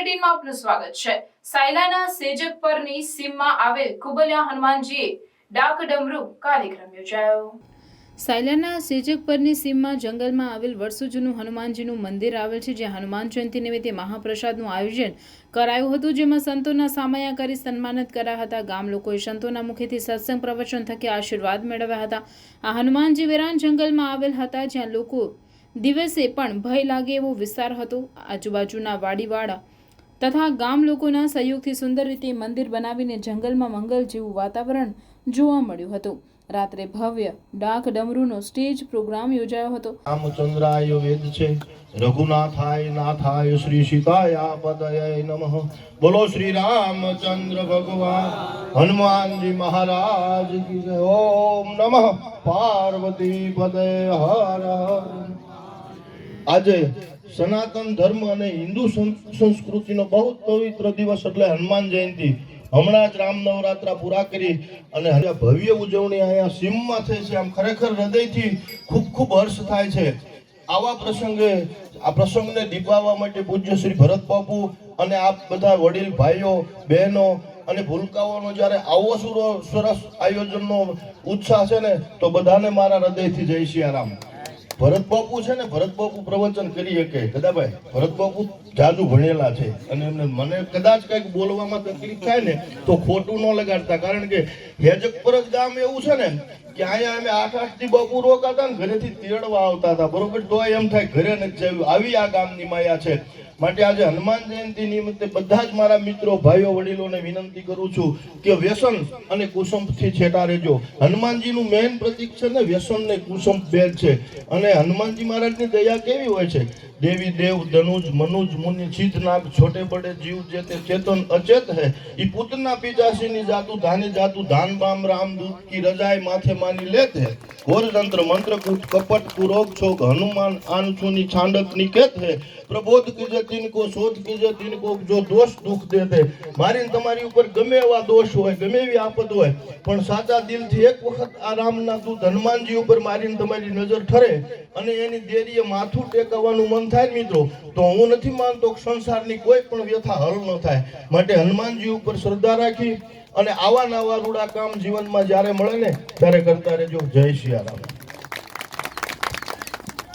18 માં આપનું સ્વાગત છે। સાયલાના સેજક પરની સીમમાં આવેલ કુબલિયા હનુમાનજીએ ડાક ડમરૂ કાર્યક્રમ યોજાયો। સાયલાના સેજક પરની સીમમાં જંગલમાં આવેલ વર્ષો જૂનું હનુમાનજીનું મંદિર આવેલ છે, જ્યાં હનુમાન જયંતિ નિમિત્તે મહાપ્રસાદનું આયોજન કરાયું હતું, જેમાં સંતોના સામયા કરી સન્માનિત કર્યા હતા। ગામ લોકોએ સંતોના મુખેથી સત્સંગ પ્રવચન થકી આશીર્વાદ મેળવ્યા હતા। આ હનુમાનજી વેરાન જંગલમાં આવેલ હતા, જ્યાં લોકો દિવસે પણ ભય લાગે એવો વિસ્તાર હતો। આજુબાજુના વાડીવાળા તથા ગામ લોકોના સહયોગથી સુંદર રીતે મંદિર બનાવીને જંગલમાં મંગલ જેવું વાતાવરણ જોવા મળ્યું હતું। રાત્રે ભવ્ય ડાક ડમરૂનો સ્ટેજ પ્રોગ્રામ યોજાયો હતો। રામચંદ્રાય વેદ છે, રઘુનાથાય નાથાય શ્રી સીતાય પદય નમઃ। બોલો શ્રી રામચંદ્ર ભગવાન હનુમાનજી મહારાજ કી જય। ઓમ નમઃ પાર્વતી પદય હર હર। આજે સનાતન ધર્મ અને હિન્દુ સંસ્કૃતિનો બહુ પવિત્ર દિવસ એટલે હનુમાન જયંતિ। હમણાં જ રામ નવરાત્રા પૂરા કરી અને ભવ્ય ઉજવણી અહીંયા સીમમાં થઈ છે। આમ ખરેખર હૃદયથી ખૂબ ખૂબ હર્ષ થાય છે। આવા પ્રસંગે આ પ્રસંગને દીપાવવા માટે પૂજ્ય શ્રી ભરત બાપુ અને આપ બધા વડીલ ભાઈઓ બહેનો અને ભૂલકાઓનો જ્યારે આવો સરસ આયોજનનો ઉત્સાહ છે ને, તો બધાને મારા હૃદયથી જય સિયારામ। ભરત બાપુ છે ને, ભરત બાપુ પ્રવચન કરી શકે કદાભાઈ। ભરત બાપુ જાદુ ભણેલા છે અને એમને મને કદાચ કંઈક બોલવામાં તકલીફ થાય ને તો ખોટું ન લગાડતા, કારણ કે હેજકપર જ ગામ એવું છે ને કે અહીંયા અમે 8-8 દી બાપુ રોકાતા ને ઘરેથી તેડવા આવતા હતા, બરોબર? તો એમ થાય ઘરે નથી જવું, આવી આ ગામની માયા છે। માટે આજે હનુમાન જયંતિ નિમિત્તે બધા જ મારા મિત્રો ભાઈઓ વડીલોને વિનંતી કરું છું કે વ્યસન અને કુસંપથી છેટા રહેજો। હનુમાનજીનું મેઇન પ્રતીક છે ને વ્યસન ને કુસંપ બે છે। અને હનુમાનજી મહારાજની દયા કેવી હોય છે? देवी देव धनुज मनुज मुनि चितनाग छोटे बड़े जीव जेते चेतन अचेत है। ई पूतना पिचासी नी जातु धानी जातु धान बाम राम दूत की रजाई माथे मानी लेते है। घोर तंत्र मंत्र कूट कपट कुरोग छोग हनुमान आनसुनी छांडक निकेत है। प्रबोध कीजे तिनको शोध कीजे तिनको जो दोष दुख देते। मारी તમારી ઉપર ગમે એવા દોષ હોય, ગમે એવી આફત હોય, પણ સાચા દિલથી એક વખત આ રામના દૂત હનુમાનજી ઉપર મારીને તમારી નજર ઠરે અને એની દેરીએ માથું ટેકવવાનું મન થાય મિત્રો, તો હું નથી માનતો કે સંસારની કોઈ પણ વ્યથા હલ ન થાય। માટે હનુમાનજી ઉપર શ્રદ્ધા રાખી અને આવા નવા રૂડા કામ જીવનમાં જ્યારે મળે ને ત્યારે કરતા રહેજો। જય સિયારામ।